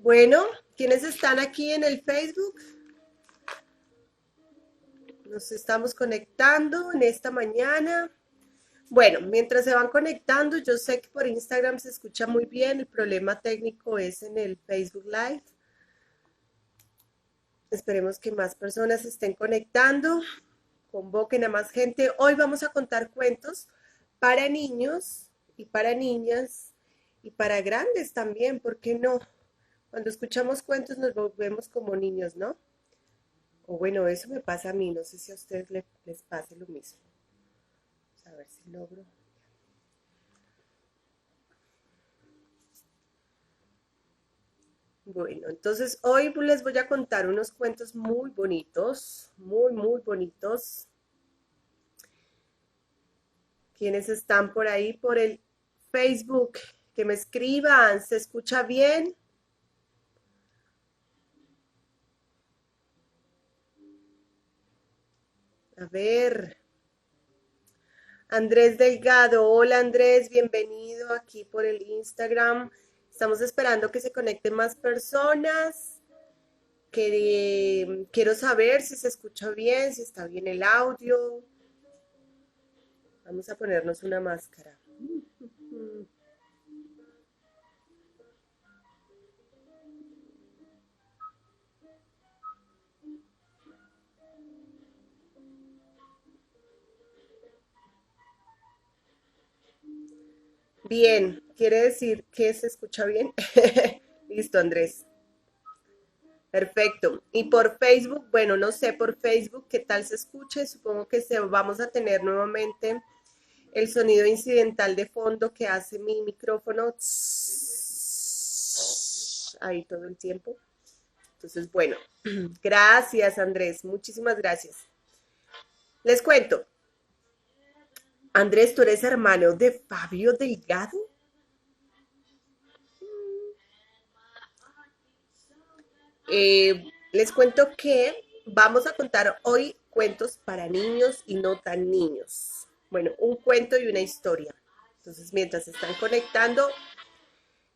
Bueno, ¿quiénes están aquí en el Facebook? Nos estamos conectando en esta mañana. Bueno, mientras se van conectando, yo sé que por Instagram se escucha muy bien. El problema técnico es en el Facebook Live. Esperemos que más personas se estén conectando. Convoquen a más gente. Hoy vamos a contar cuentos para niños y para niñas y para grandes también, ¿por qué no? Cuando escuchamos cuentos nos volvemos como niños, ¿no? O bueno, eso me pasa a mí, no sé si a ustedes les pase lo mismo. Vamos a ver si logro. Bueno, entonces hoy les voy a contar unos cuentos muy bonitos, muy bonitos. ¿Quiénes están por ahí por el Facebook? Que me escriban, ¿se escucha bien? A ver, Andrés Delgado, hola Andrés, bienvenido aquí por el Instagram. Estamos esperando que se conecten más personas. Que quiero saber si se escucha bien, si está bien el audio. Vamos a ponernos una máscara. Bien, quiere decir que se escucha bien. Listo, Andrés. Perfecto. Y por Facebook, bueno, no sé por Facebook qué tal se escuche. Supongo que vamos a tener nuevamente el sonido incidental de fondo que hace mi micrófono ahí todo el tiempo. Entonces, bueno, gracias Andrés, muchísimas gracias. Les cuento, Andrés, ¿tú eres hermano de Fabio Delgado? Les cuento que vamos a contar hoy cuentos para niños y no tan niños. Bueno, un cuento y una historia. Entonces, mientras se están conectando,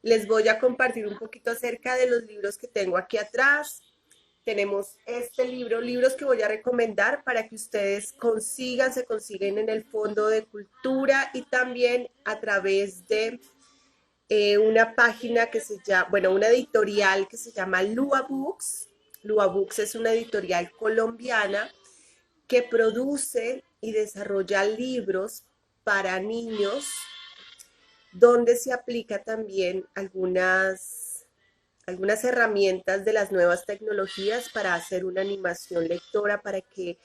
les voy a compartir un poquito acerca de los libros que tengo aquí atrás. Tenemos este libro, libros que voy a recomendar para que ustedes consigan, se consiguen en el Fondo de Cultura y también a través de una página que se llama, bueno, una editorial que se llama Lua Books. Lua Books es una editorial colombiana que produce y desarrolla libros para niños donde se aplica también algunas herramientas de las nuevas tecnologías para hacer una animación lectora para que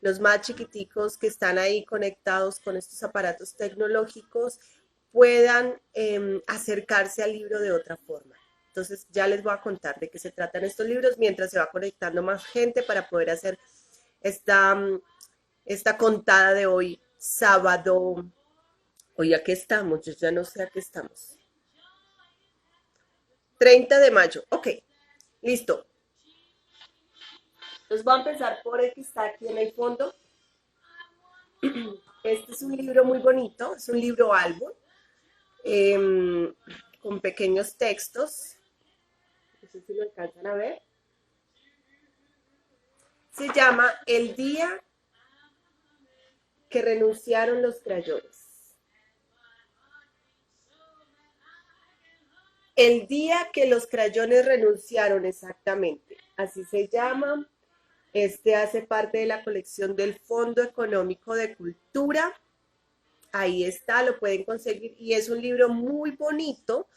los más chiquiticos que están ahí conectados con estos aparatos tecnológicos puedan acercarse al libro de otra forma. Entonces ya les voy a contar de qué se tratan estos libros mientras se va conectando más gente para poder hacer esta, esta contada de hoy, sábado. Hoy a qué estamos, yo ya no sé a qué estamos. 30 de mayo, ok, listo. Entonces voy a empezar por el que está aquí en el fondo. Este es un libro muy bonito, es un libro álbum eh, con pequeños textos. No sé si lo alcanzan a ver. Se llama El día que renunciaron los crayones. El día que los crayones renunciaron exactamente. Así se llama. Este hace parte de la colección del Fondo Económico de Cultura. Ahí está, lo pueden conseguir y es un libro muy bonito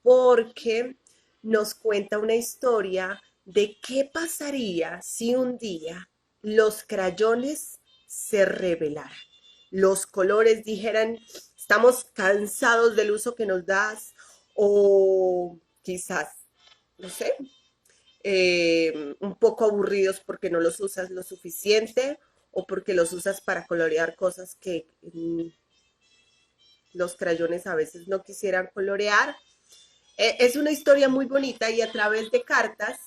porque nos cuenta una historia de qué pasaría si un día los crayones se rebelaran, los colores dijeran, estamos cansados del uso que nos das o quizás, no sé, un poco aburridos porque no los usas lo suficiente o porque los usas para colorear cosas que los crayones a veces no quisieran colorear. Es una historia muy bonita y a través de cartas,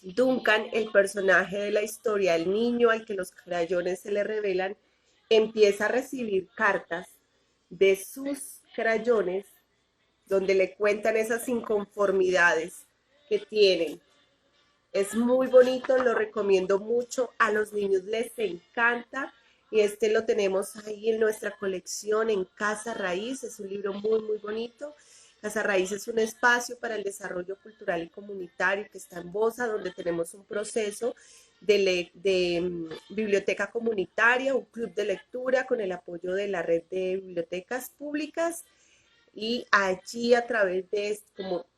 Duncan, el personaje de la historia, el niño al que los crayones se le revelan, empieza a recibir cartas de sus crayones donde le cuentan esas inconformidades que tienen. Es muy bonito, lo recomiendo mucho, a los niños les encanta y este lo tenemos ahí en nuestra colección en Casa Raíz, es un libro muy, muy bonito. Casa Raíz es un espacio para el desarrollo cultural y comunitario que está en Bosa, donde tenemos un proceso de biblioteca comunitaria, un club de lectura con el apoyo de la red de bibliotecas públicas y allí a través de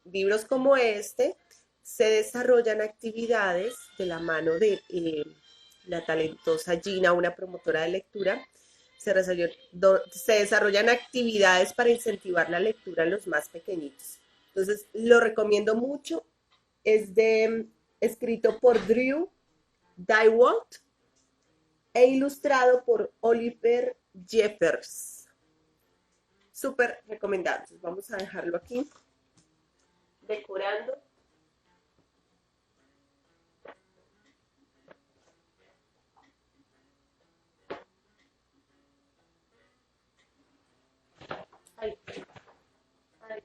libros como este se desarrollan actividades de la mano de la talentosa Gina, una promotora de lectura. Se desarrollan actividades para incentivar la lectura en los más pequeñitos. Entonces, lo recomiendo mucho. Escrito por Drew Dywalt e ilustrado por Oliver Jeffers. Súper recomendado. Entonces, vamos a dejarlo aquí decorando. Ay, ay, ay.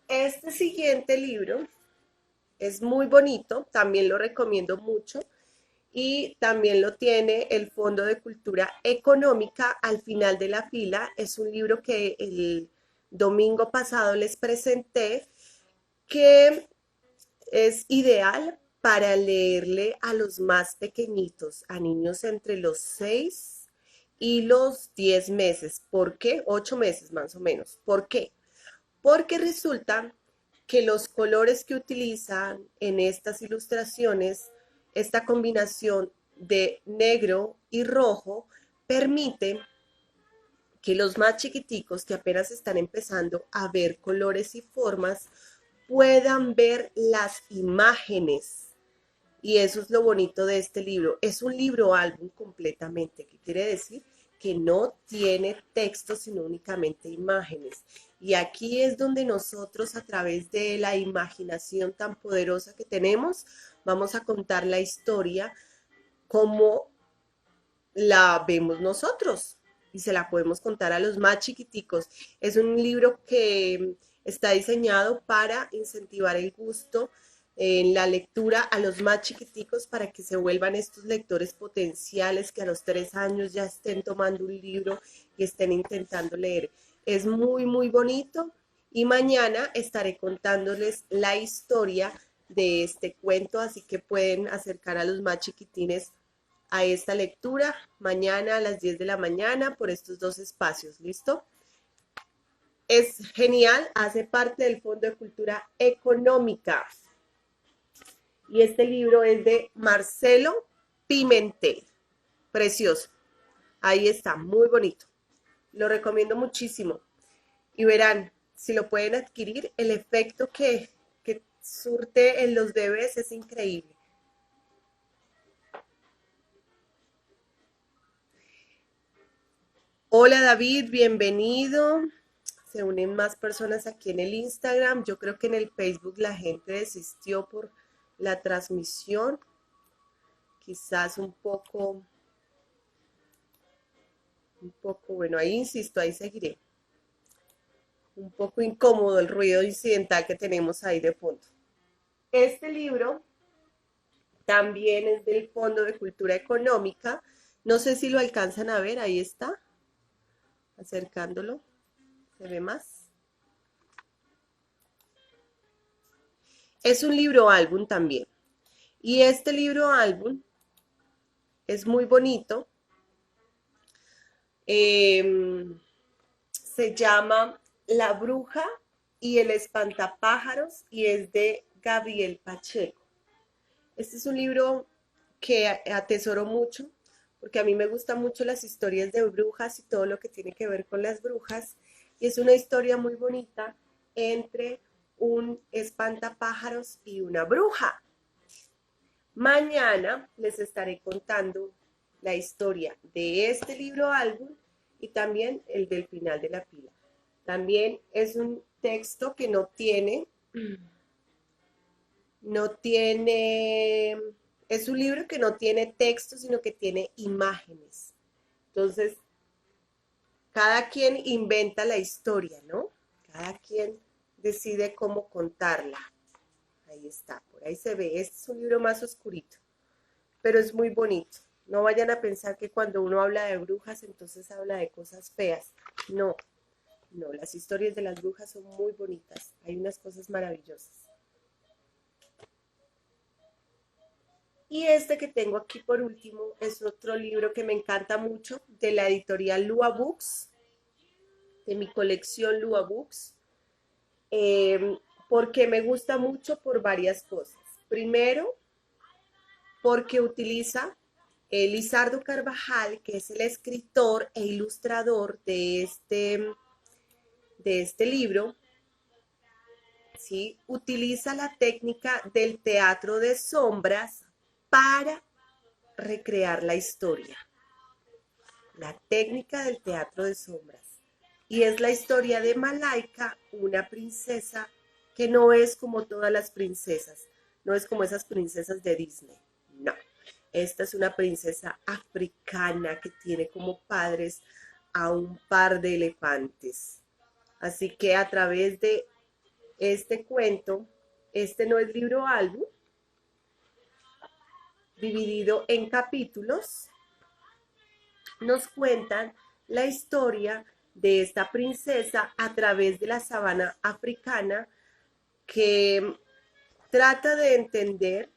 Este siguiente libro es muy bonito, también lo recomiendo mucho y también lo tiene el Fondo de Cultura Económica al final de la fila. Es un libro que el domingo pasado les presenté que es ideal para leerle a los más pequeñitos, a niños entre los 6 y los 10 meses. ¿Por qué? 8 meses más o menos. ¿Por qué? Porque resulta que los colores que utilizan en estas ilustraciones, esta combinación de negro y rojo, permite que los más chiquiticos que apenas están empezando a ver colores y formas puedan ver las imágenes. Y eso es lo bonito de este libro. Es un libro álbum completamente, que quiere decir que no tiene texto, sino únicamente imágenes. Y aquí es donde nosotros, a través de la imaginación tan poderosa que tenemos, vamos a contar la historia como la vemos nosotros y se la podemos contar a los más chiquiticos. Es un libro que está diseñado para incentivar el gusto en la lectura a los más chiquiticos para que se vuelvan estos lectores potenciales que a los 3 años ya estén tomando un libro y estén intentando leer. Es muy, muy bonito y mañana estaré contándoles la historia de este cuento, así que pueden acercar a los más chiquitines a esta lectura mañana a las 10 de la mañana por estos dos espacios. ¿Listo? Es genial, hace parte del Fondo de Cultura Económica. Y este libro es de Marcelo Pimentel. Precioso. Ahí está, muy bonito. Lo recomiendo muchísimo. Y verán, si lo pueden adquirir, el efecto que surte en los bebés es increíble. Hola David, bienvenido. Se unen más personas aquí en el Instagram. Yo creo que en el Facebook la gente desistió por la transmisión. Quizás un poco, bueno, ahí insisto, ahí seguiré. Un poco incómodo el ruido incidental que tenemos ahí de fondo. Este libro también es del Fondo de Cultura Económica. No sé si lo alcanzan a ver, ahí está. Acercándolo, ¿se ve más? Es un libro álbum también. Y este libro álbum es muy bonito. Se llama La Bruja y el Espantapájaros y es de Gabriel Pacheco. Este es un libro que atesoro mucho porque a mí me gustan mucho las historias de brujas y todo lo que tiene que ver con las brujas. Y es una historia muy bonita entre un espantapájaros y una bruja. Mañana les estaré contando la historia de este libro álbum y también el del final de la pila. También es un texto que no tiene Es un libro que no tiene texto, sino que tiene imágenes. Entonces, cada quien inventa la historia, ¿no? Cada quien decide cómo contarla. Ahí está, por ahí se ve. Este es un libro más oscurito, pero es muy bonito. No vayan a pensar que cuando uno habla de brujas, entonces habla de cosas feas. No, no, las historias de las brujas son muy bonitas. Hay unas cosas maravillosas. Y este que tengo aquí por último es otro libro que me encanta mucho, de la editorial Lua Books, de mi colección Lua Books, porque me gusta mucho por varias cosas. Primero, porque utiliza Lizardo Carvajal, que es el escritor e ilustrador de este libro, ¿sí? Utiliza la técnica del teatro de sombras para recrear la historia. La técnica del teatro de sombras. Y es la historia de Malaika, una princesa que no es como todas las princesas, no es como esas princesas de Disney, no. Esta es una princesa africana que tiene como padres a un par de elefantes. Así que a través de este cuento, este no es libro álbum, dividido en capítulos, nos cuentan la historia de esta princesa a través de la sabana africana que trata de entender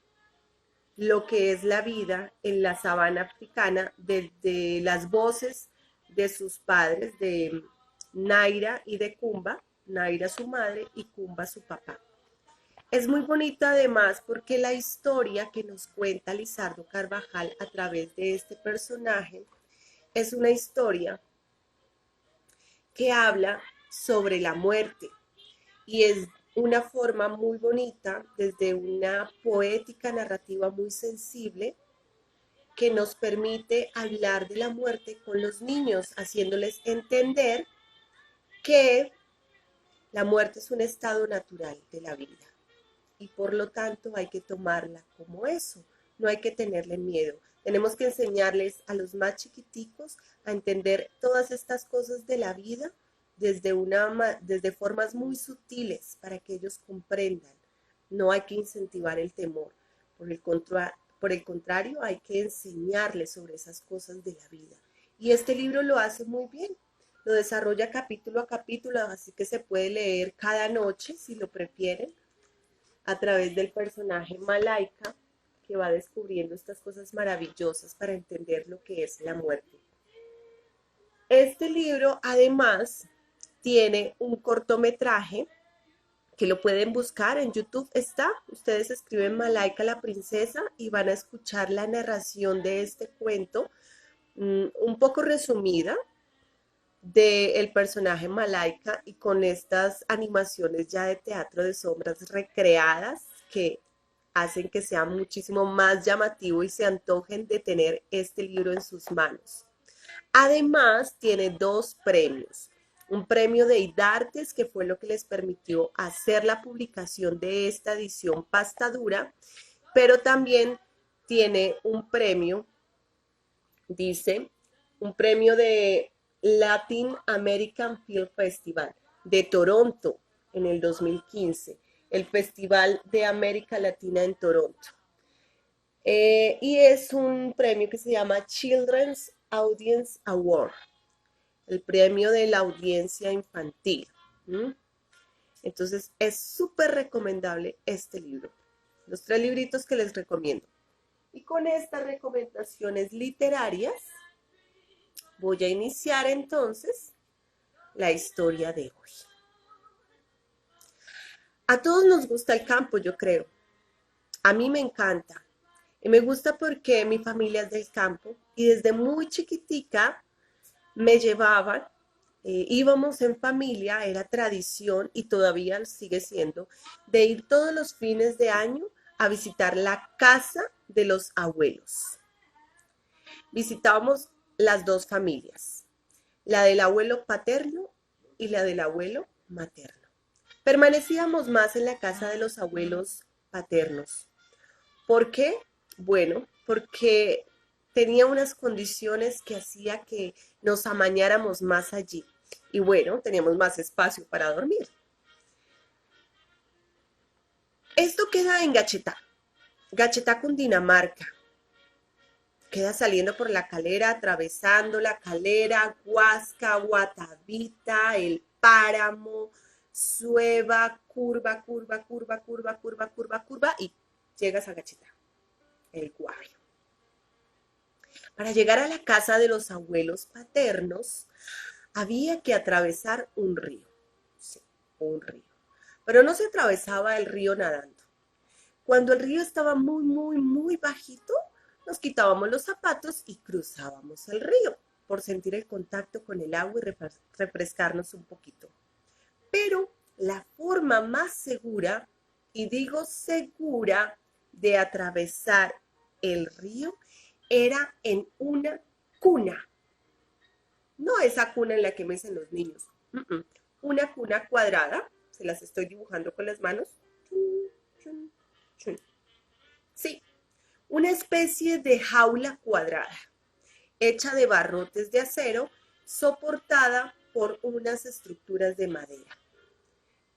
lo que es la vida en la sabana africana desde las voces de sus padres, de Naira y de Kumba, Naira su madre y Kumba su papá. Es muy bonita además porque la historia que nos cuenta Lizardo Carvajal a través de este personaje es una historia que habla sobre la muerte y es una forma muy bonita, desde una poética narrativa muy sensible, que nos permite hablar de la muerte con los niños, haciéndoles entender que la muerte es un estado natural de la vida y por lo tanto hay que tomarla como eso, no hay que tenerle miedo. Tenemos que enseñarles a los más chiquiticos a entender todas estas cosas de la vida desde formas muy sutiles para que ellos comprendan. No hay que incentivar el temor, por el contrario, hay que enseñarles sobre esas cosas de la vida. Y este libro lo hace muy bien, lo desarrolla capítulo a capítulo, así que se puede leer cada noche, si lo prefieren, a través del personaje Malaika, que va descubriendo estas cosas maravillosas para entender lo que es la muerte. Este libro, además, tiene un cortometraje que lo pueden buscar en YouTube, está. Ustedes escriben Malaika la princesa y van a escuchar la narración de este cuento, un poco resumida, del personaje Malaika y con estas animaciones ya de teatro de sombras recreadas que hacen que sea muchísimo más llamativo y se antojen de tener este libro en sus manos. Además, tiene 2 premios. Un premio de IDARTES, que fue lo que les permitió hacer la publicación de esta edición pasta dura, pero también tiene un premio, dice, un premio de Latin American Film Festival de Toronto en el 2015, el Festival de América Latina en Toronto. Y es un premio que se llama Children's Audience Award, el premio de la audiencia infantil. Entonces es súper recomendable este libro. Los 3 libritos que les recomiendo. Y con estas recomendaciones literarias voy a iniciar entonces la historia de hoy. A todos nos gusta el campo, yo creo. A mí me encanta. Y me gusta porque mi familia es del campo y desde muy chiquitica me llevaban, íbamos en familia, era tradición y todavía sigue siendo, de ir todos los fines de año a visitar la casa de los abuelos. Visitábamos las 2 familias, la del abuelo paterno y la del abuelo materno. Permanecíamos más en la casa de los abuelos paternos. ¿Por qué? Bueno, porque tenía unas condiciones que hacía que nos amañáramos más allí. Y bueno, teníamos más espacio para dormir. Esto queda en Gachetá, Gachetá, Cundinamarca. Queda saliendo por la Calera, atravesando la Calera, Huasca, Guatavita, el Páramo, Sueva, curva, curva, curva, curva, curva, curva, curva y llegas a Gachetá, el Guavio. Para llegar a la casa de los abuelos paternos había que atravesar un río. Sí, un río. Pero no se atravesaba el río nadando. Cuando el río estaba muy, muy, muy bajito, nos quitábamos los zapatos y cruzábamos el río por sentir el contacto con el agua y refrescarnos un poquito. Pero la forma más segura, y digo segura, de atravesar el río era en una cuna. No esa cuna en la que mecen los niños. Una cuna cuadrada, se las estoy dibujando con las manos. Sí, una especie de jaula cuadrada, hecha de barrotes de acero, soportada por unas estructuras de madera,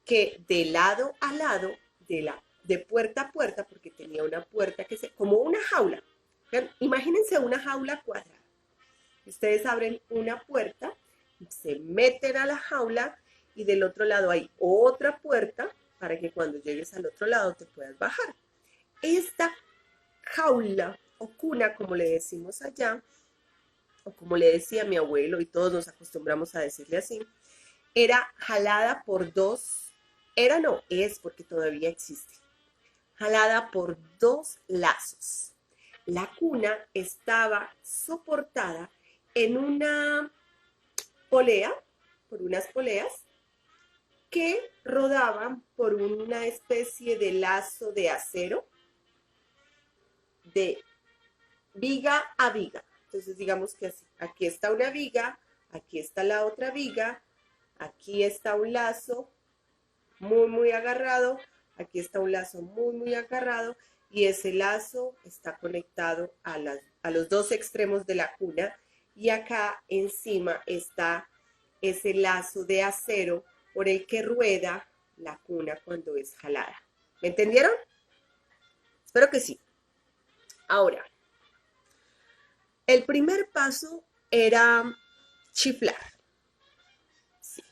que de lado a lado, de puerta a puerta, porque tenía una puerta como una jaula. Imagínense una jaula cuadrada. Ustedes abren una puerta, se meten a la jaula y del otro lado hay otra puerta para que cuando llegues al otro lado te puedas bajar. Esta jaula o cuna, como le decimos allá, o como le decía mi abuelo, y todos nos acostumbramos a decirle así, era jalada por dos, era no, es porque todavía existe, jalada por dos lazos. La cuna estaba soportada en una polea, por unas poleas, que rodaban por una especie de lazo de acero de viga a viga. Entonces digamos que así, aquí está una viga, aquí está la otra viga, aquí está un lazo muy, muy agarrado, aquí está un lazo muy, muy agarrado y ese lazo está conectado a los dos extremos de la cuna y acá encima está ese lazo de acero por el que rueda la cuna cuando es jalada. ¿Me entendieron? Espero que sí. Ahora, el primer paso era chiflar. Sí.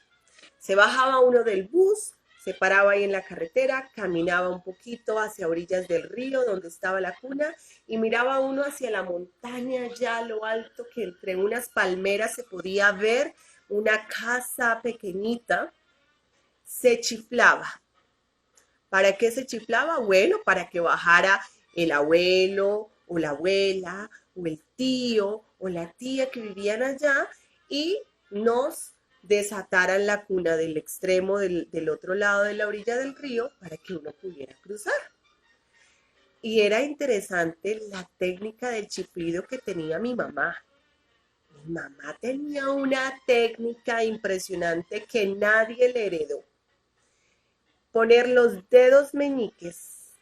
Se bajaba uno del bus, se paraba ahí en la carretera, caminaba un poquito hacia orillas del río donde estaba la cuna y miraba uno hacia la montaña allá a lo alto que entre unas palmeras se podía ver una casa pequeñita. Se chiflaba. ¿Para qué se chiflaba? Bueno, para que bajara el abuelo o la abuela o el tío o la tía que vivían allá y nos desataran la cuna del extremo del otro lado de la orilla del río para que uno pudiera cruzar. Y era interesante la técnica del chiflido que tenía mi mamá. Mi mamá tenía una técnica impresionante que nadie le heredó. Poner los dedos meñiques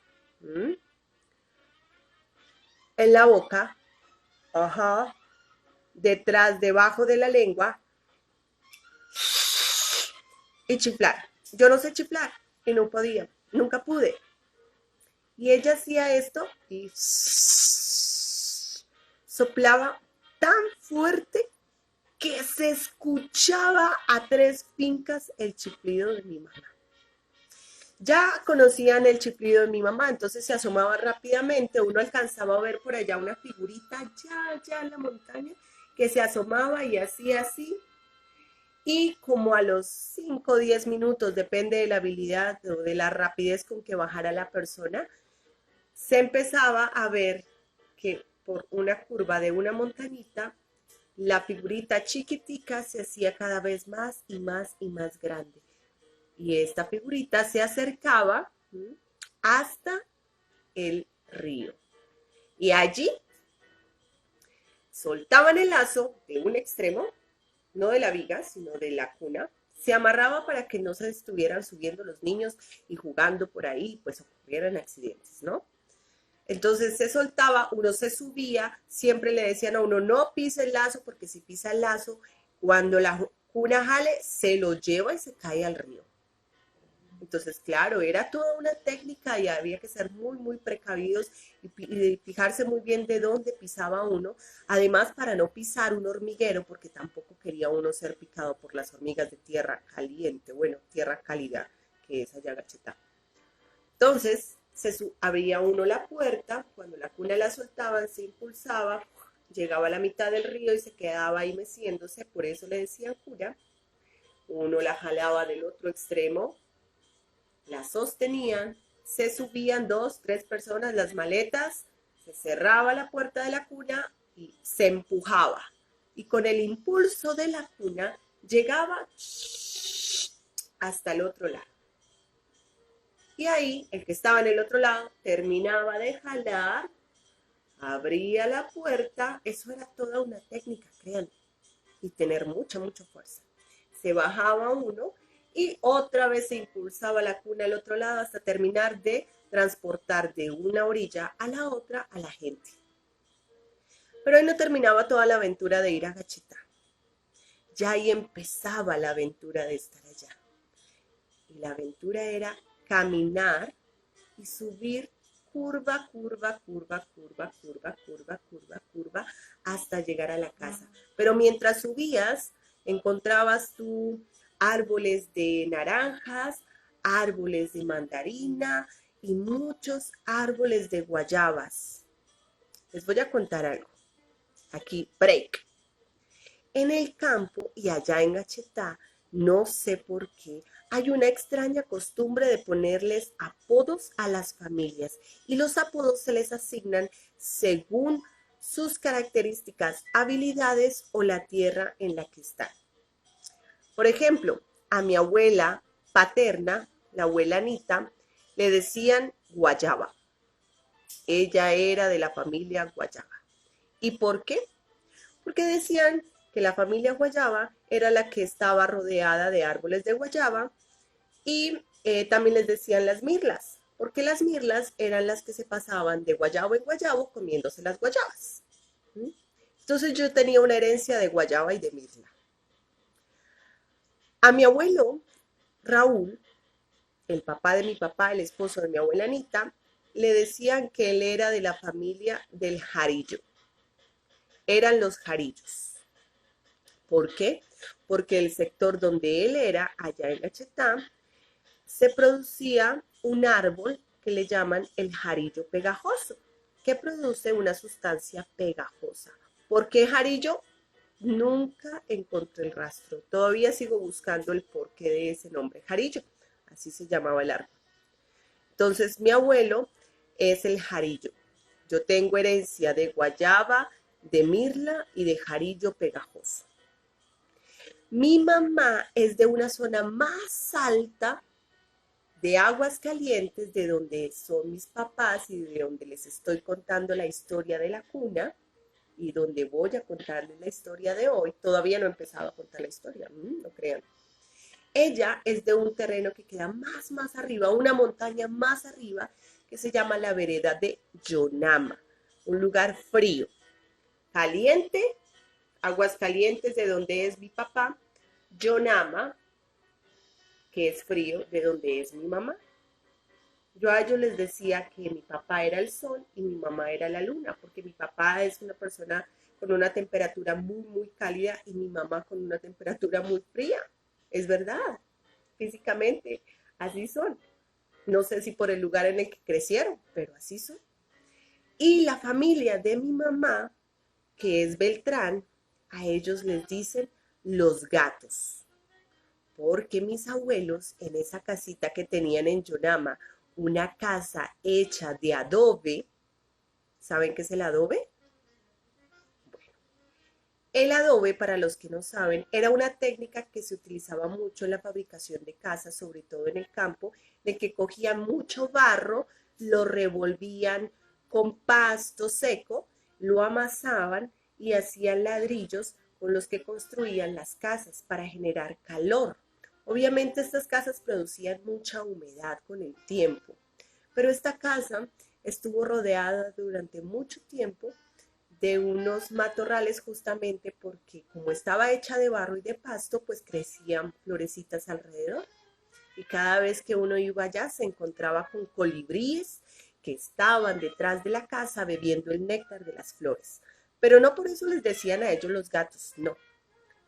en la boca, ajá, detrás, debajo de la lengua y chiflar. Yo no sé chiflar y no podía, nunca pude. Y ella hacía esto y soplaba tan fuerte que se escuchaba a tres fincas el chiflido de mi mamá. Ya conocían el chiflido de mi mamá, entonces se asomaba rápidamente, uno alcanzaba a ver por allá una figurita allá en la montaña que se asomaba y hacía así. Y como a los 5 o 10 minutos, depende de la habilidad o de la rapidez con que bajara la persona, se empezaba a ver que por una curva de una montañita, la figurita chiquitica se hacía cada vez más y más y más grande. Y esta figurita se acercaba hasta el río. Y allí soltaban el lazo de un extremo, no de la viga, sino de la cuna. Se amarraba para que no se estuvieran subiendo los niños y jugando por ahí, pues ocurrieran accidentes, ¿no? Entonces se soltaba, uno se subía, siempre le decían a uno, no pise el lazo, porque si pisa el lazo, cuando la cuna jale, se lo lleva y se cae al río. Entonces, claro, era toda una técnica y había que ser muy, muy precavidos y fijarse muy bien de dónde pisaba uno. Además, para no pisar un hormiguero, porque tampoco quería uno ser picado por las hormigas de tierra caliente, bueno, tierra cálida, que es allá Gachetá. Entonces, abría uno la puerta, cuando la cuna la soltaban, se impulsaba, llegaba a la mitad del río y se quedaba ahí meciéndose, por eso le decían cuna. Uno la jalaba del otro extremo, la sostenían, se subían 2, 3 personas, las maletas, se cerraba la puerta de la cuna y se empujaba. Y con el impulso de la cuna llegaba hasta el otro lado. Y ahí, el que estaba en el otro lado terminaba de jalar, abría la puerta, eso era toda una técnica, créanme, y tener mucha, mucha fuerza. Se bajaba uno y otra vez se impulsaba la cuna al otro lado hasta terminar de transportar de una orilla a la otra a la gente. Pero ahí no terminaba toda la aventura de ir a Gachetá. Ya ahí empezaba la aventura de estar allá. Y la aventura era caminar y subir curva, curva, curva, curva, curva, curva, curva, curva, hasta llegar a la casa. Pero mientras subías, encontrabas tú árboles de naranjas, árboles de mandarina y muchos árboles de guayabas. Les voy a contar algo. Aquí, break. En el campo y allá en Gachetá, no sé por qué, hay una extraña costumbre de ponerles apodos a las familias y los apodos se les asignan según sus características, habilidades o la tierra en la que están. Por ejemplo, a mi abuela paterna, la abuela Anita, le decían Guayaba. Ella era de la familia Guayaba. ¿Y por qué? Porque decían que la familia Guayaba era la que estaba rodeada de árboles de guayaba y también les decían las mirlas, porque las mirlas eran las que se pasaban de guayabo en guayabo comiéndose las guayabas. Entonces yo tenía una herencia de guayaba y de mirla. A mi abuelo Raúl, el papá de mi papá, el esposo de mi abuela Anita, le decían que él era de la familia del Jarillo. Eran los Jarillos. ¿Por qué? Porque el sector donde él era, allá en Gachetá, se producía un árbol que le llaman el jarillo pegajoso, que produce una sustancia pegajosa. ¿Por qué jarillo? Nunca encontré el rastro. Todavía sigo buscando el porqué de ese nombre, jarillo. Así se llamaba el árbol. Entonces, mi abuelo es el jarillo. Yo tengo herencia de guayaba, de mirla y de jarillo pegajoso. Mi mamá es de una zona más alta de Aguascalientes, de donde son mis papás y de donde les estoy contando la historia de la cuna y donde voy a contarles la historia de hoy. Todavía no he empezado a contar la historia, no crean. Ella es de un terreno que queda más arriba, una montaña más arriba, que se llama la vereda de Yonama, un lugar frío, caliente, Aguascalientes, de donde es mi papá, Yonama, que es frío, de donde es mi mamá. Yo a ellos les decía que mi papá era el sol y mi mamá era la luna, porque mi papá es una persona con una temperatura muy cálida y mi mamá con una temperatura muy fría. Es verdad, físicamente, así son. No sé si por el lugar en el que crecieron, pero así son. Y la familia de mi mamá, que es Beltrán, a ellos les dicen los gatos, porque mis abuelos en esa casita que tenían en Yonama, una casa hecha de adobe, ¿saben qué es el adobe? Bueno, el adobe, para los que no saben, era una técnica que se utilizaba mucho en la fabricación de casas, sobre todo en el campo, de que cogían mucho barro, lo revolvían con pasto seco, lo amasaban y hacían ladrillos con los que construían las casas para generar calor. Obviamente estas casas producían mucha humedad con el tiempo, pero esta casa estuvo rodeada durante mucho tiempo de unos matorrales justamente porque como estaba hecha de barro y de pasto, pues crecían florecitas alrededor. Y cada vez que uno iba allá se encontraba con colibríes que estaban detrás de la casa bebiendo el néctar de las flores. Pero no por eso les decían a ellos los gatos, no.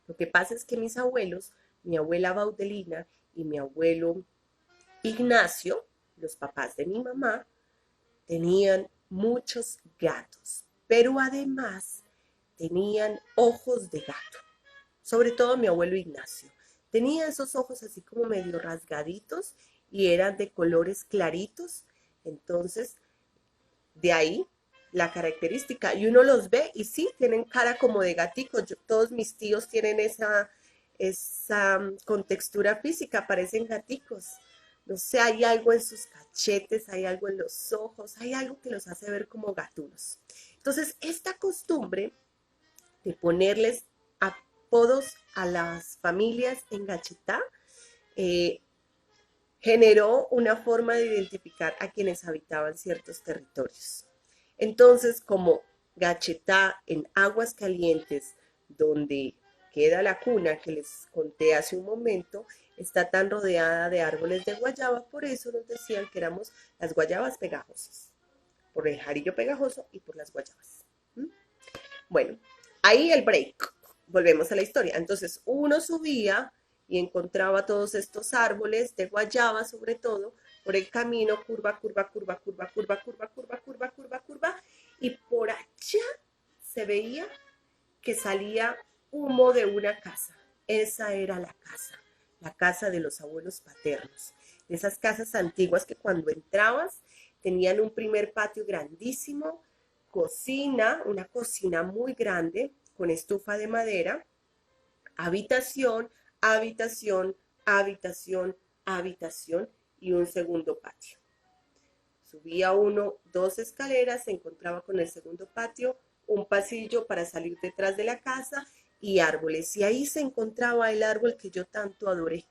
Lo que pasa es que mis abuelos, mi abuela Baudelina y mi abuelo Ignacio, los papás de mi mamá, tenían muchos gatos, pero además tenían ojos de gato, sobre todo mi abuelo Ignacio. Tenía esos ojos así como medio rasgaditos y eran de colores claritos, entonces de ahí la característica. Y uno los ve y sí, tienen cara como de gatico. Todos mis tíos tienen esa contextura física, parecen gaticos. No sé, hay algo en sus cachetes, hay algo en los ojos, hay algo que los hace ver como gatunos. Entonces, esta costumbre de ponerles apodos a las familias en Gachetá eh, generó una forma de identificar a quienes habitaban ciertos territorios. Entonces, como Gachetá en Aguascalientes, donde queda la cuna que les conté hace un momento, está tan rodeada de árboles de guayaba, por eso nos decían que éramos las guayabas pegajosas, por el jarillo pegajoso y por las guayabas. Bueno, ahí el break. Volvemos a la historia. Entonces, uno subía y encontraba todos estos árboles de guayaba, sobre todo, por el camino, curva, curva, curva, curva, curva, curva, curva, curva, curva, curva, y por allá se veía que salía humo de una casa. Esa era la casa de los abuelos paternos, de esas casas antiguas que cuando entrabas tenían un primer patio grandísimo, cocina, una cocina muy grande con estufa de madera, habitación, habitación, habitación, habitación y un segundo patio. Subía uno 2 escaleras, se encontraba con el segundo patio, un pasillo para salir detrás de la casa y árboles. Y ahí se encontraba el árbol que yo tanto adoré.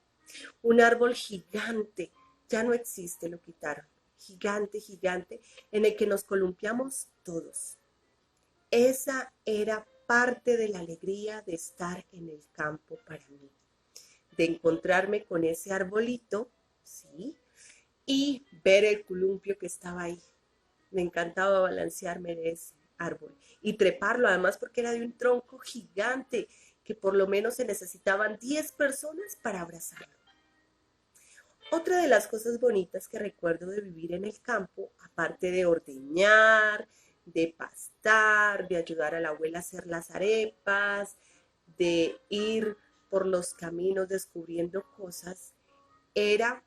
Un árbol gigante, ya no existe, lo quitaron. Gigante, gigante, en el que nos columpiamos todos. Esa era parte de la alegría de estar en el campo para mí, de encontrarme con ese arbolito, ¿sí? Y ver el columpio que estaba ahí. Me encantaba balancearme de ese árbol y treparlo, además porque era de un tronco gigante que por lo menos se necesitaban 10 personas para abrazarlo. Otra de las cosas bonitas que recuerdo de vivir en el campo, aparte de ordeñar, de pastar, de ayudar a la abuela a hacer las arepas, de ir por los caminos descubriendo cosas, era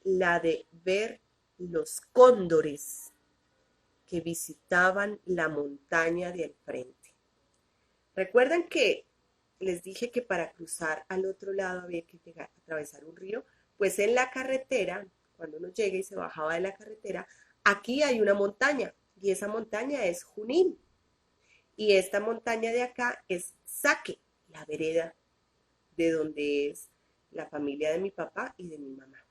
la de ver los cóndores que visitaban la montaña de al frente. ¿Recuerdan que les dije que para cruzar al otro lado había que atravesar un río? Pues en la carretera, cuando uno llega y se bajaba de la carretera, aquí hay una montaña y esa montaña es Junín. Y esta montaña de acá es Saque, la vereda de donde es la familia de mi papá y de mi mamá.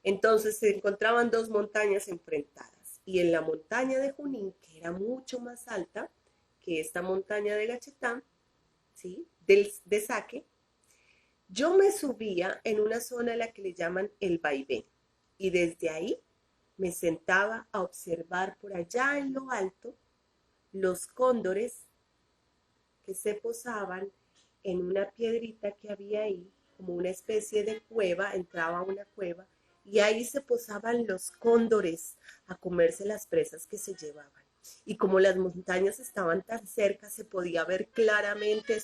Entonces se encontraban dos montañas enfrentadas y en la montaña de Junín, que era mucho más alta que esta montaña de Gachetá, ¿sí? de Saque, yo me subía en una zona a la que le llaman el vaivén y desde ahí me sentaba a observar por allá en lo alto los cóndores que se posaban en una piedrita que había ahí, como una especie de cueva, entraba a una cueva y ahí se posaban los cóndores a comerse las presas que se llevaban. Y como las montañas estaban tan cerca, se podía ver claramente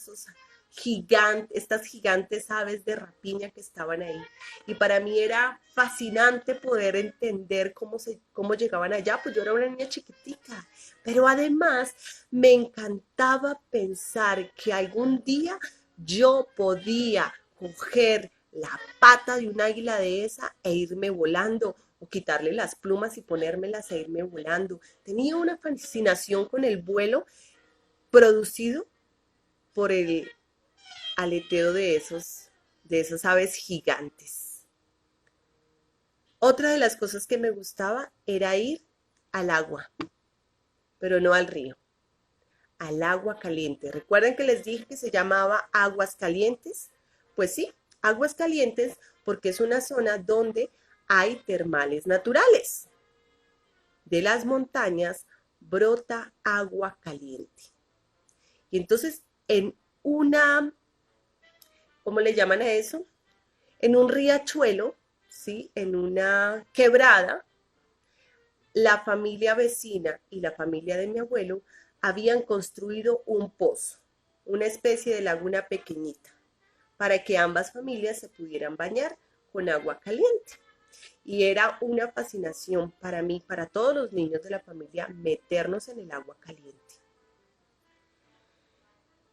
estas gigantes aves de rapiña que estaban ahí. Y para mí era fascinante poder entender cómo llegaban allá, pues yo era una niña chiquitica. Pero además me encantaba pensar que algún día yo podía coger la pata de un águila de esa e irme volando, o quitarle las plumas y ponérmelas e irme volando. Tenía una fascinación con el vuelo producido por el aleteo de esas aves gigantes. Otra de las cosas que me gustaba era ir al agua, pero no al río, al agua caliente. ¿Recuerdan que les dije que se llamaba Aguas Calientes? Pues sí, Aguas Calientes porque es una zona donde hay termales naturales. De las montañas brota agua caliente. Y entonces en una, ¿cómo le llaman a eso? En un riachuelo, ¿sí? En una quebrada, la familia vecina y la familia de mi abuelo habían construido un pozo, una especie de laguna pequeñita, para que ambas familias se pudieran bañar con agua caliente. Y era una fascinación para mí, para todos los niños de la familia, meternos en el agua caliente.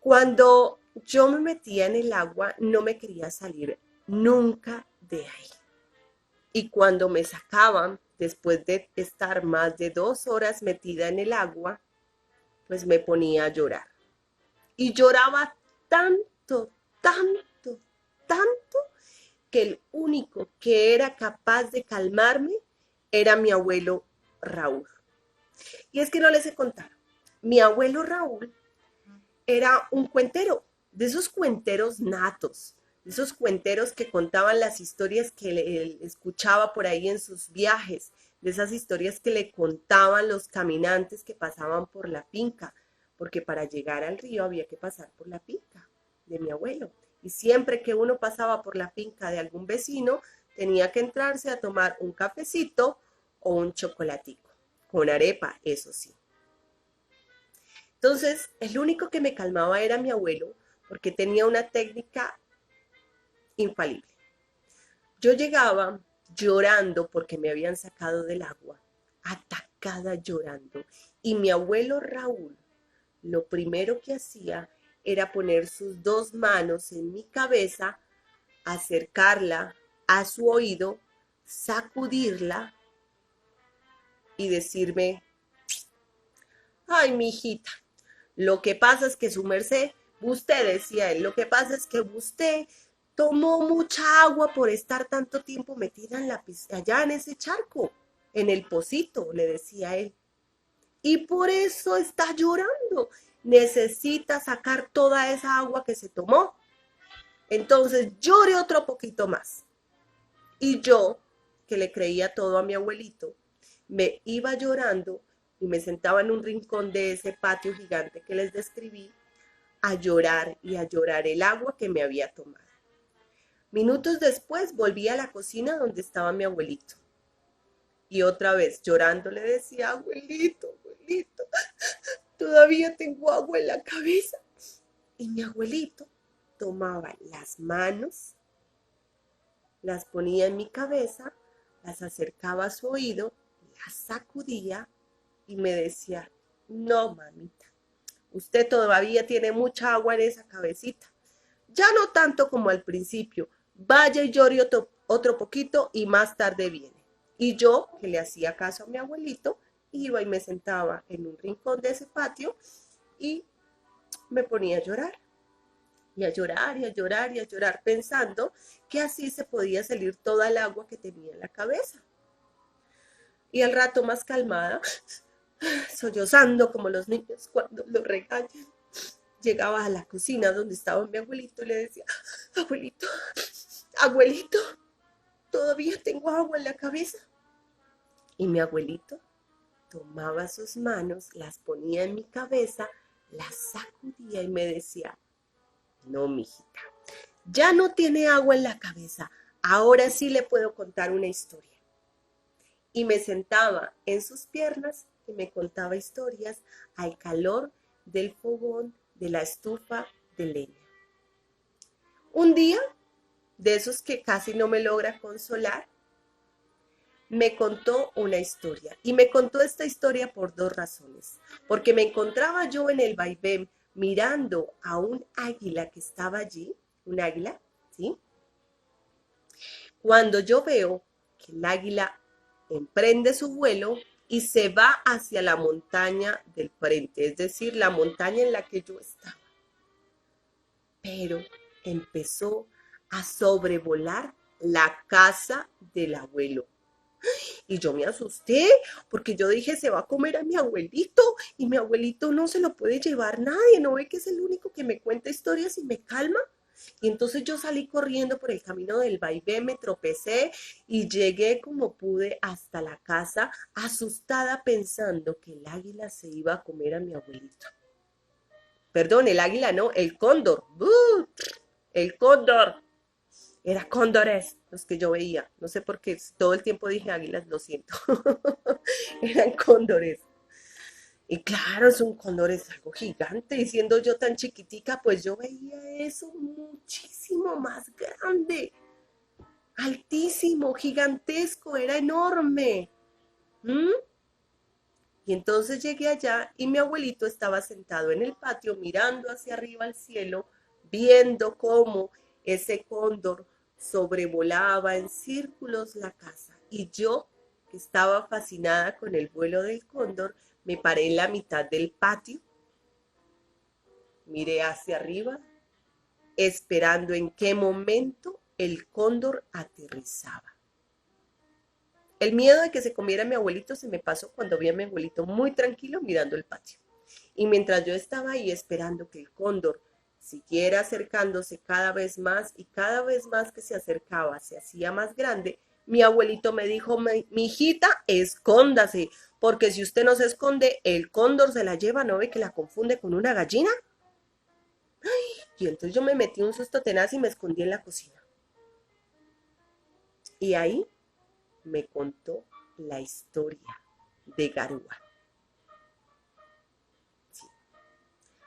Cuando yo me metía en el agua, no me quería salir nunca de ahí. Y cuando me sacaban, después de estar más de 2 horas metida en el agua, pues me ponía a llorar. Y lloraba tanto, tanto, tanto, que el único que era capaz de calmarme era mi abuelo Raúl. Y es que no les he contado, mi abuelo Raúl era un cuentero, de esos cuenteros natos, de esos cuenteros que contaban las historias que él escuchaba por ahí en sus viajes, de esas historias que le contaban los caminantes que pasaban por la finca, porque para llegar al río había que pasar por la finca de mi abuelo. Y siempre que uno pasaba por la finca de algún vecino, tenía que entrarse a tomar un cafecito o un chocolatico, con arepa, eso sí. Entonces, el único que me calmaba era mi abuelo, porque tenía una técnica infalible. Yo llegaba llorando porque me habían sacado del agua, atacada llorando, y mi abuelo Raúl lo primero que hacía era poner sus 2 manos en mi cabeza, acercarla a su oído, sacudirla y decirme: ay, mi hijita, lo que pasa es que su merced, usted, decía él, lo que pasa es que usted tomó mucha agua por estar tanto tiempo metida en allá en ese charco, en el pocito, le decía él. Y por eso está llorando. Necesita sacar toda esa agua que se tomó. Entonces llore otro poquito más. Y yo, que le creía todo a mi abuelito, me iba llorando y me sentaba en un rincón de ese patio gigante que les describí a llorar y a llorar el agua que me había tomado. Minutos después volví a la cocina donde estaba mi abuelito. Y otra vez llorando le decía: abuelito, abuelito, todavía tengo agua en la cabeza. Y mi abuelito tomaba las manos, las ponía en mi cabeza, las acercaba a su oído, las sacudía y me decía: no, mamita, usted todavía tiene mucha agua en esa cabecita. Ya no tanto como al principio. Vaya y llore otro poquito y más tarde viene. Y yo, que le hacía caso a mi abuelito, iba y me sentaba en un rincón de ese patio y me ponía a llorar. Y a llorar, y a llorar, y a llorar, pensando que así se podía salir toda el agua que tenía en la cabeza. Y al rato, más calmada, sollozando como los niños cuando los regañan, llegaba a la cocina donde estaba mi abuelito y le decía: abuelito, abuelito, todavía tengo agua en la cabeza. Y mi abuelito tomaba sus manos, las ponía en mi cabeza, las sacudía y me decía: no, mijita, ya no tiene agua en la cabeza, ahora sí le puedo contar una historia. Y me sentaba en sus piernas y me contaba historias al calor del fogón, de la estufa de leña. Un día, de esos que casi no me logra consolar, me contó una historia. Y me contó esta historia por 2 razones. Porque me encontraba yo en el vaivén mirando a un águila que estaba allí, un águila, ¿sí? Cuando yo veo que el águila emprende su vuelo y se va hacia la montaña del frente, es decir, la montaña en la que yo estaba. Pero empezó a sobrevolar la casa del abuelo. Y yo me asusté porque yo dije, se va a comer a mi abuelito y mi abuelito no se lo puede llevar nadie, ¿no ve que es el único que me cuenta historias y me calma? Y entonces yo salí corriendo por el camino del vaivén, me tropecé y llegué como pude hasta la casa, asustada pensando que el águila se iba a comer a mi abuelito. Perdón, el águila no, el cóndor. ¡Bú! El cóndor. Era cóndores los que yo veía. No sé por qué todo el tiempo dije águilas, lo siento. Eran cóndores. Y claro, es un cóndor, es algo gigante. Y siendo yo tan chiquitica, pues yo veía eso muchísimo más grande. Altísimo, gigantesco, era enorme. ¿Mm? Y entonces llegué allá y mi abuelito estaba sentado en el patio mirando hacia arriba al cielo, viendo cómo ese cóndor sobrevolaba en círculos la casa. Y yo, que estaba fascinada con el vuelo del cóndor, me paré en la mitad del patio, miré hacia arriba, esperando en qué momento el cóndor aterrizaba. El miedo de que se comiera a mi abuelito se me pasó cuando vi a mi abuelito muy tranquilo mirando el patio. Y mientras yo estaba ahí esperando que el cóndor siguiera acercándose cada vez más y cada vez más que se acercaba se hacía más grande, mi abuelito me dijo, mi hijita, escóndase, porque si usted no se esconde, el cóndor se la lleva, ¿no ve que la confunde con una gallina? Y entonces yo me metí un susto tenaz y me escondí en la cocina. Y ahí me contó la historia de Garúa. Sí.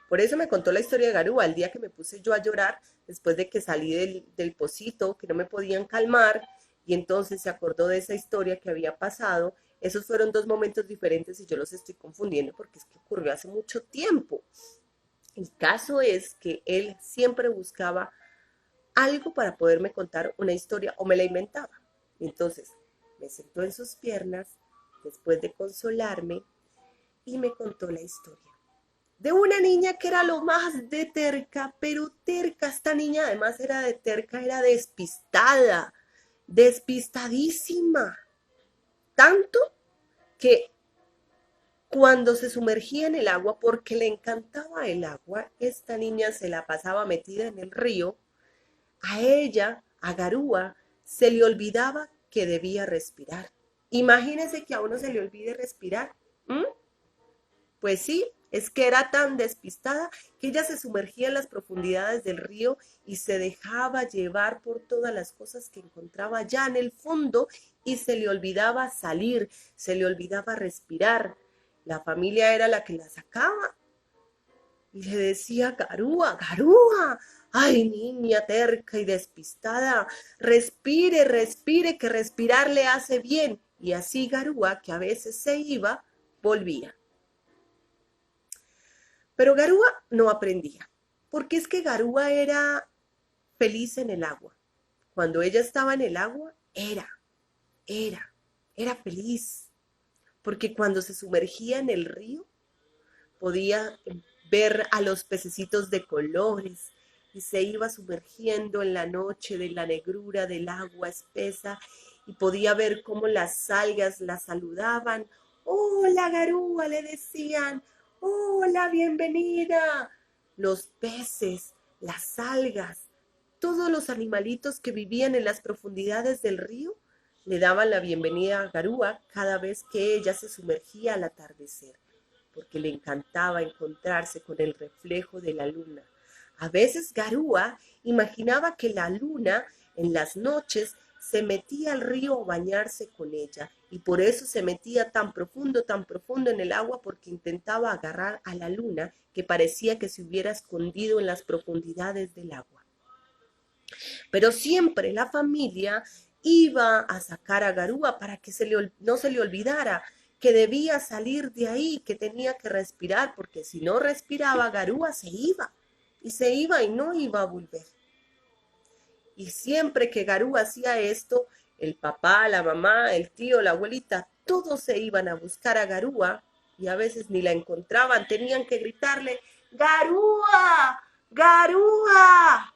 Por eso me contó la historia de Garúa, el día que me puse yo a llorar, después de que salí del pocito, que no me podían calmar, y entonces se acordó de esa historia que había pasado. Esos fueron dos momentos diferentes y yo los estoy confundiendo porque es que ocurrió hace mucho tiempo. El caso es que él siempre buscaba algo para poderme contar una historia o me la inventaba. Entonces me sentó en sus piernas después de consolarme y me contó la historia de una niña que era lo más de terca, pero terca. Esta niña además era de terca, era despistada, despistadísima. Tanto que cuando se sumergía en el agua, porque le encantaba el agua, esta niña se la pasaba metida en el río. A ella, a Garúa, se le olvidaba que debía respirar. Imagínense que a uno se le olvide respirar. ¿Mm? Pues sí, es que era tan despistada que ella se sumergía en las profundidades del río y se dejaba llevar por todas las cosas que encontraba ya en el fondo y se le olvidaba salir, se le olvidaba respirar. La familia era la que la sacaba y le decía, Garúa, Garúa, ay niña terca y despistada, respire, respire, que respirar le hace bien. Y así Garúa, que a veces se iba, volvía. Pero Garúa no aprendía, porque es que Garúa era feliz en el agua. Cuando ella estaba en el agua, era, era feliz, porque cuando se sumergía en el río, podía ver a los pececitos de colores y se iba sumergiendo en la noche de la negrura del agua espesa y podía ver cómo las algas la saludaban. Hola, Garúa, le decían. Hola, bienvenida. Los peces, las algas, todos los animalitos que vivían en las profundidades del río le daban la bienvenida a Garúa cada vez que ella se sumergía al atardecer, porque le encantaba encontrarse con el reflejo de la luna. A veces Garúa imaginaba que la luna en las noches se metía al río a bañarse con ella y por eso se metía tan profundo en el agua porque intentaba agarrar a la luna que parecía que se hubiera escondido en las profundidades del agua. Pero siempre la familia iba a sacar a Garúa para que no se le olvidara que debía salir de ahí, que tenía que respirar, porque si no respiraba, Garúa se iba y no iba a volver. Y siempre que Garúa hacía esto, el papá, la mamá, el tío, la abuelita, todos se iban a buscar a Garúa y a veces ni la encontraban, tenían que gritarle, ¡Garúa! ¡Garúa!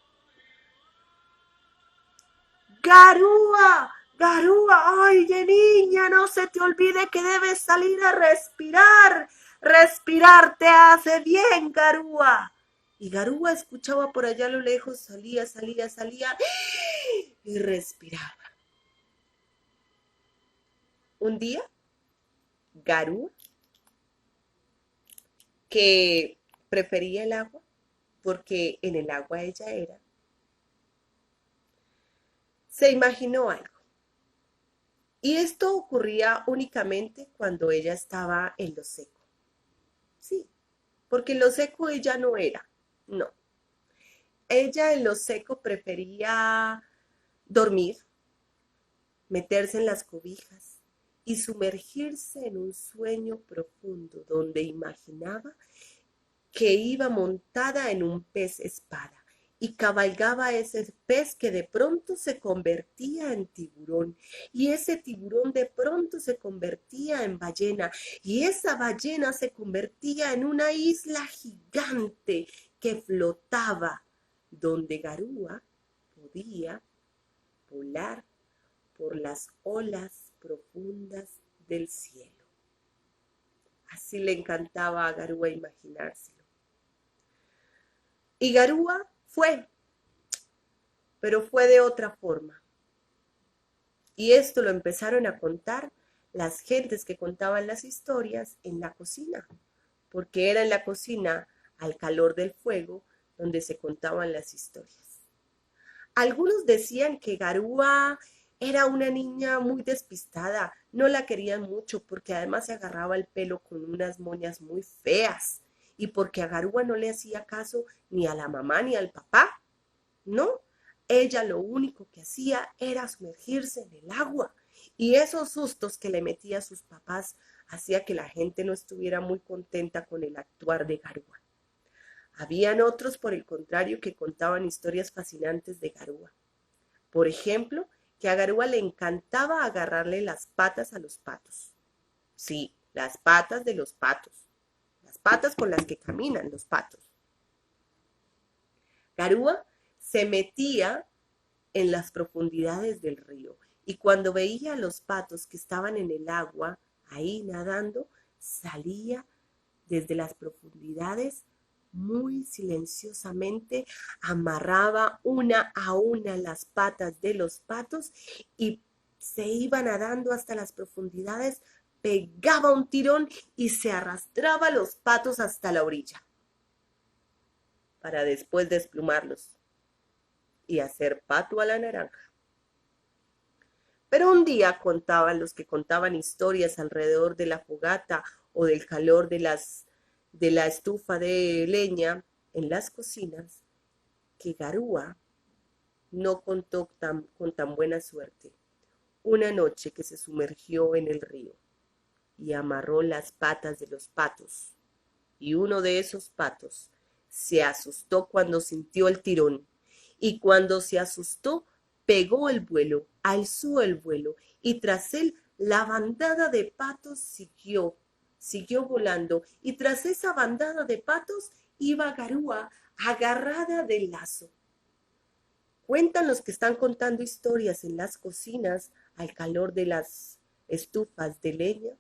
¡Garúa! Garúa, oye niña, no se te olvide que debes salir a respirar. Respirar te hace bien, Garúa. Y Garúa escuchaba por allá a lo lejos, salía y respiraba. Un día, Garúa, que prefería el agua, porque en el agua ella era, se imaginó algo. Y esto ocurría únicamente cuando ella estaba en lo seco. Sí, porque en lo seco ella no era, no. Ella en lo seco prefería dormir, meterse en las cobijas y sumergirse en un sueño profundo donde imaginaba que iba montada en un pez espada y cabalgaba ese pez que de pronto se convertía en tiburón y ese tiburón de pronto se convertía en ballena y esa ballena se convertía en una isla gigante que flotaba donde Garúa podía volar por las olas profundas del cielo. Así le encantaba a Garúa imaginárselo. Y Garúa fue, pero fue de otra forma. Y esto lo empezaron a contar las gentes que contaban las historias en la cocina, porque era en la cocina, al calor del fuego, donde se contaban las historias. Algunos decían que Garúa era una niña muy despistada, no la querían mucho porque además se agarraba el pelo con unas moñas muy feas y porque a Garúa no le hacía caso ni a la mamá ni al papá, ¿no? Ella lo único que hacía era sumergirse en el agua y esos sustos que le metía a sus papás hacía que la gente no estuviera muy contenta con el actuar de Garúa. Habían otros, por el contrario, que contaban historias fascinantes de Garúa. Por ejemplo, que a Garúa le encantaba agarrarle las patas a los patos. Sí, las patas de los patos. Las patas con las que caminan los patos. Garúa se metía en las profundidades del río y cuando veía a los patos que estaban en el agua, ahí nadando, salía desde las profundidades muy silenciosamente, amarraba una a una las patas de los patos y se iba nadando hasta las profundidades, pegaba un tirón y se arrastraba los patos hasta la orilla para después desplumarlos y hacer pato a la naranja. Pero un día contaban los que contaban historias alrededor de la fogata o del calor de la estufa de leña en las cocinas, que Garúa no contó con tan buena suerte. Una noche que se sumergió en el río y amarró las patas de los patos, y uno de esos patos se asustó cuando sintió el tirón, y cuando se asustó, pegó el vuelo, alzó el vuelo, y tras él la bandada de patos siguió volando, y tras esa bandada de patos iba Garúa agarrada del lazo. Cuentan los que están contando historias en las cocinas al calor de las estufas de leña,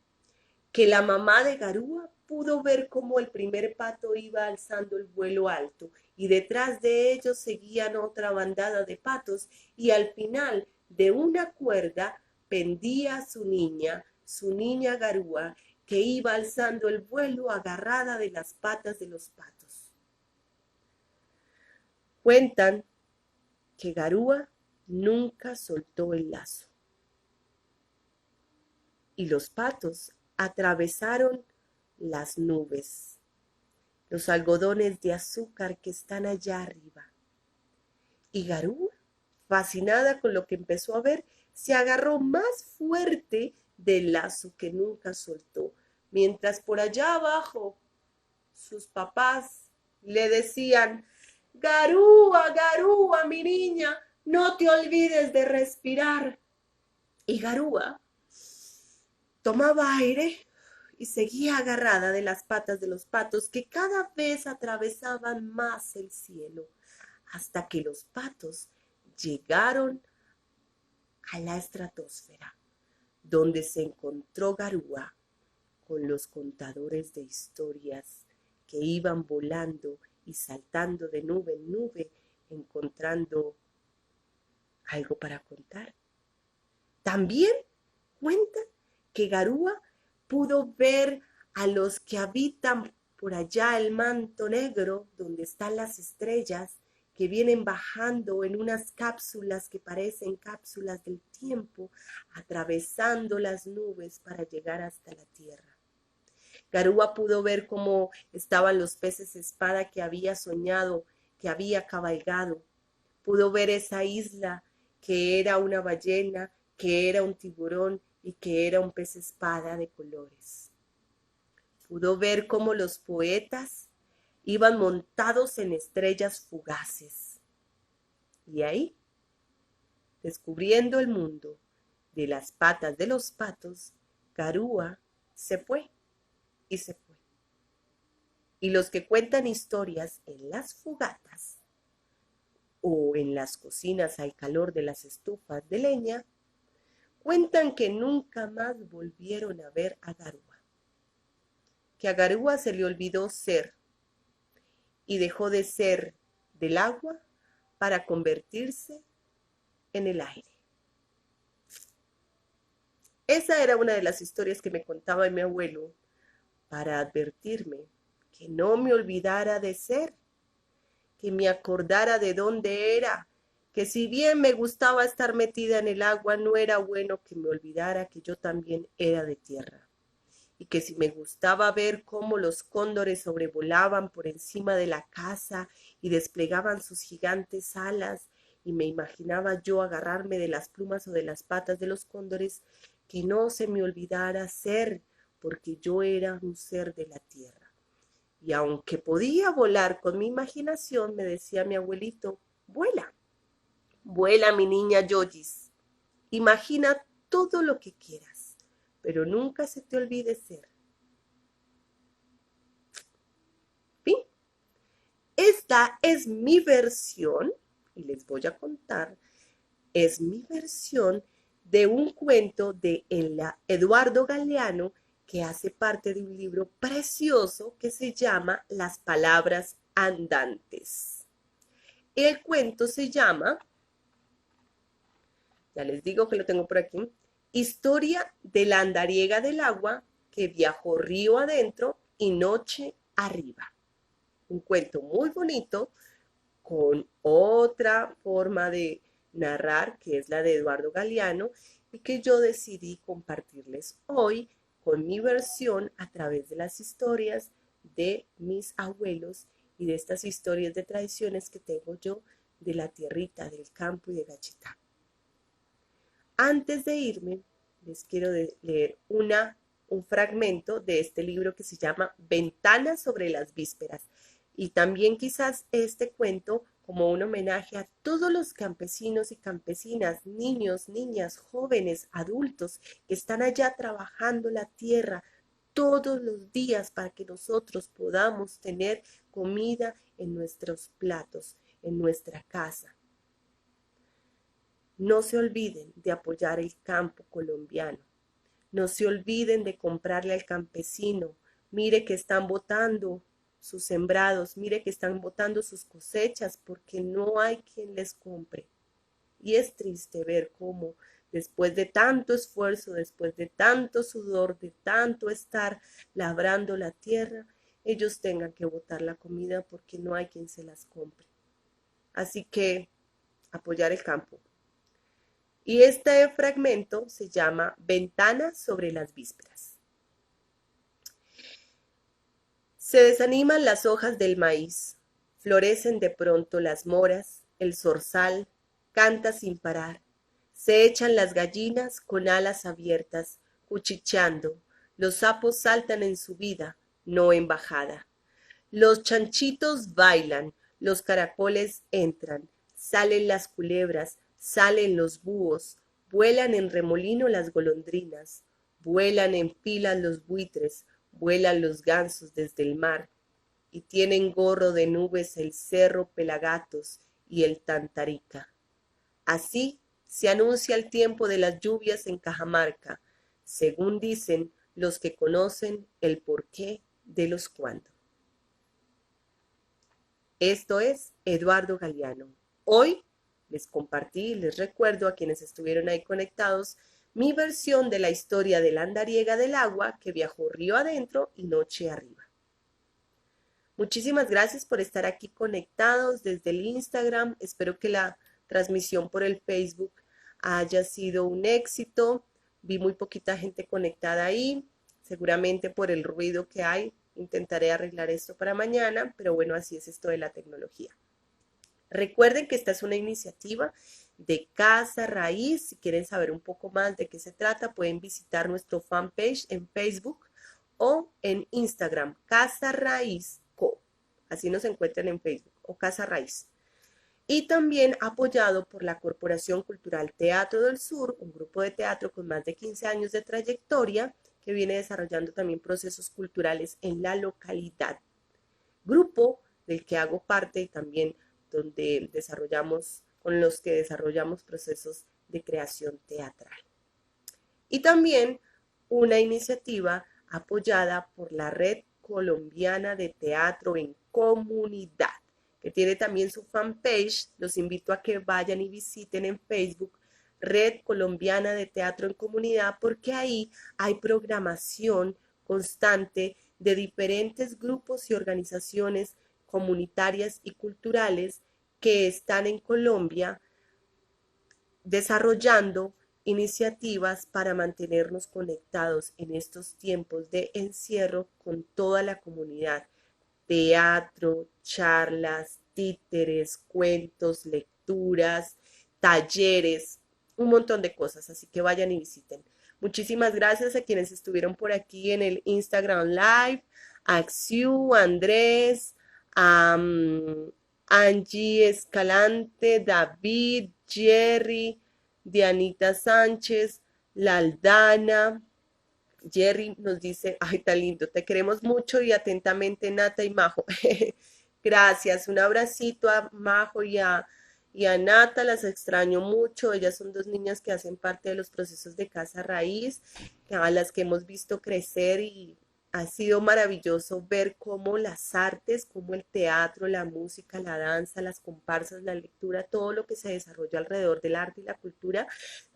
que la mamá de Garúa pudo ver cómo el primer pato iba alzando el vuelo alto y detrás de ellos seguían otra bandada de patos y al final de una cuerda pendía su niña Garúa, que iba alzando el vuelo agarrada de las patas de los patos. Cuentan que Garúa nunca soltó el lazo y los patos atravesaron las nubes, los algodones de azúcar que están allá arriba. Y Garúa, fascinada con lo que empezó a ver, se agarró más fuerte del lazo que nunca soltó, mientras por allá abajo sus papás le decían: Garúa, Garúa, mi niña, no te olvides de respirar. Y Garúa tomaba aire y seguía agarrada de las patas de los patos que cada vez atravesaban más el cielo, hasta que los patos llegaron a la estratosfera, donde se encontró Garúa con los contadores de historias que iban volando y saltando de nube en nube, encontrando algo para contar. También cuentan que Garúa pudo ver a los que habitan por allá el manto negro, donde están las estrellas, que vienen bajando en unas cápsulas que parecen cápsulas del tiempo, atravesando las nubes para llegar hasta la tierra. Garúa pudo ver cómo estaban los peces espada que había soñado, que había cabalgado. Pudo ver esa isla que era una ballena, que era un tiburón y que era un pez espada de colores. Pudo ver cómo los poetas iban montados en estrellas fugaces. Y ahí, descubriendo el mundo de las patas de los patos, Garúa se fue y se fue. Y los que cuentan historias en las fogatas o en las cocinas al calor de las estufas de leña, cuentan que nunca más volvieron a ver a Garúa, que a Garúa se le olvidó ser y dejó de ser del agua para convertirse en el aire. Esa era una de las historias que me contaba mi abuelo para advertirme que no me olvidara de ser, que me acordara de dónde era, que si bien me gustaba estar metida en el agua, no era bueno que me olvidara que yo también era de tierra, y que si me gustaba ver cómo los cóndores sobrevolaban por encima de la casa y desplegaban sus gigantes alas, y me imaginaba yo agarrarme de las plumas o de las patas de los cóndores, que no se me olvidara ser, porque yo era un ser de la tierra. Y aunque podía volar con mi imaginación, me decía mi abuelito, vuela, vuela mi niña Yoyis, imagina todo lo que quieras, pero nunca se te olvide ser. ¿Fin? Esta es mi versión, y les voy a contar, es mi versión de un cuento de Eduardo Galeano, que hace parte de un libro precioso que se llama Las palabras andantes. El cuento se llama, ya les digo que lo tengo por aquí, Historia de la andariega del agua que viajó río adentro y noche arriba. Un cuento muy bonito con otra forma de narrar, que es la de Eduardo Galeano, y que yo decidí compartirles hoy con mi versión a través de las historias de mis abuelos y de estas historias de tradiciones que tengo yo de la tierrita, del campo y de Gachita. Antes de irme, les quiero leer un fragmento de este libro que se llama Ventanas sobre las vísperas. Y también quizás este cuento como un homenaje a todos los campesinos y campesinas, niños, niñas, jóvenes, adultos que están allá trabajando la tierra todos los días para que nosotros podamos tener comida en nuestros platos, en nuestra casa. No se olviden de apoyar el campo colombiano. No se olviden de comprarle al campesino. Mire que están botando sus sembrados, mire que están botando sus cosechas porque no hay quien les compre. Y es triste ver cómo después de tanto esfuerzo, después de tanto sudor, de tanto estar labrando la tierra, ellos tengan que botar la comida porque no hay quien se las compre. Así que apoyar el campo. Y este fragmento se llama Ventana sobre las vísperas. Se desaniman las hojas del maíz, florecen de pronto las moras, el zorzal canta sin parar, se echan las gallinas con alas abiertas, cuchicheando, los sapos saltan en subida, no en bajada. Los chanchitos bailan, los caracoles entran, salen las culebras, salen los búhos, vuelan en remolino las golondrinas, vuelan en filas los buitres, vuelan los gansos desde el mar, y tienen gorro de nubes el cerro Pelagatos y el Tantarica. Así Se anuncia el tiempo de las lluvias en Cajamarca, según dicen los que conocen el porqué de los cuándo. Esto es Eduardo Galeano. Hoy les compartí, les recuerdo a quienes estuvieron ahí conectados, mi versión de la historia de la andariega del agua que viajó río adentro y noche arriba. Muchísimas gracias por estar aquí conectados desde el Instagram. Espero que la transmisión por el Facebook haya sido un éxito. Vi muy poquita gente conectada ahí, seguramente por el ruido que hay. Intentaré arreglar esto para mañana, pero bueno, así es esto de la tecnología. Recuerden que esta es una iniciativa de Casa Raíz. Si quieren saber un poco más de qué se trata, pueden visitar nuestro fanpage en Facebook o en Instagram, Casa Raíz Co. Así nos encuentran en Facebook, o Casa Raíz. Y también apoyado por la Corporación Cultural Teatro del Sur, un grupo de teatro con más de 15 años de trayectoria que viene desarrollando también procesos culturales en la localidad. Grupo del que hago parte y también con los que desarrollamos procesos de creación teatral. Y también una iniciativa apoyada por la Red Colombiana de Teatro en Comunidad, que tiene también su fanpage. Los invito a que vayan y visiten en Facebook Red Colombiana de Teatro en Comunidad, porque ahí hay programación constante de diferentes grupos y organizaciones comunitarias y culturales que están en Colombia desarrollando iniciativas para mantenernos conectados en estos tiempos de encierro con toda la comunidad. Teatro, charlas, títeres, cuentos, lecturas, talleres, un montón de cosas, así que vayan y visiten. Muchísimas gracias a quienes estuvieron por aquí en el Instagram Live, a Xiu, Andrés, a Angie Escalante, David, Jerry, Dianita Sánchez, La Aldana. Jerry nos dice, ay, tan lindo, te queremos mucho y atentamente Nata y Majo. Gracias, un abracito a Majo y a Nata, las extraño mucho. Ellas son dos niñas que hacen parte de los procesos de Casa Raíz, a las que hemos visto crecer, y ha sido maravilloso ver cómo las artes, como el teatro, la música, la danza, las comparsas, la lectura, todo lo que se desarrolla alrededor del arte y la cultura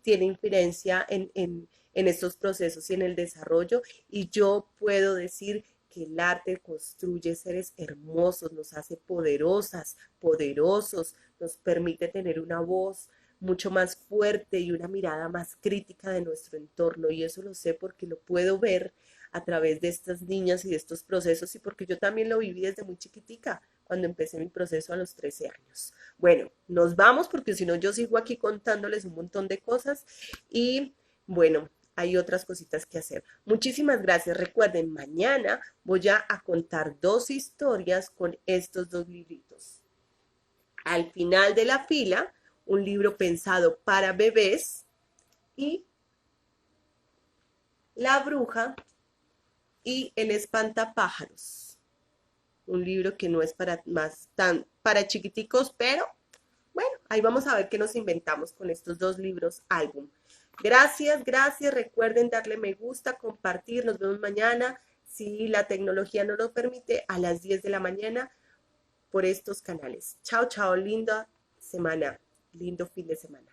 tiene injerencia en estos procesos y en el desarrollo. Y yo puedo decir que el arte construye seres hermosos, nos hace poderosas, poderosos, nos permite tener una voz mucho más fuerte y una mirada más crítica de nuestro entorno. Y eso lo sé porque lo puedo ver a través de estas niñas y de estos procesos, y porque yo también lo viví desde muy chiquitica, cuando empecé mi proceso a los 13 años. Bueno, nos vamos porque si no yo sigo aquí contándoles un montón de cosas y bueno, hay otras cositas que hacer. Muchísimas gracias. Recuerden, mañana voy a contar 2 historias con estos 2 libritos. Al final de la fila, un libro pensado para bebés y La bruja y el espantapájaros. Un libro que no es para chiquiticos, pero bueno, ahí vamos a ver qué nos inventamos con estos 2 libros álbum. Gracias, gracias. Recuerden darle me gusta, compartir. Nos vemos mañana, si la tecnología nos lo permite, a las 10 de la mañana por estos canales. Chao, chao. Linda semana. Lindo fin de semana.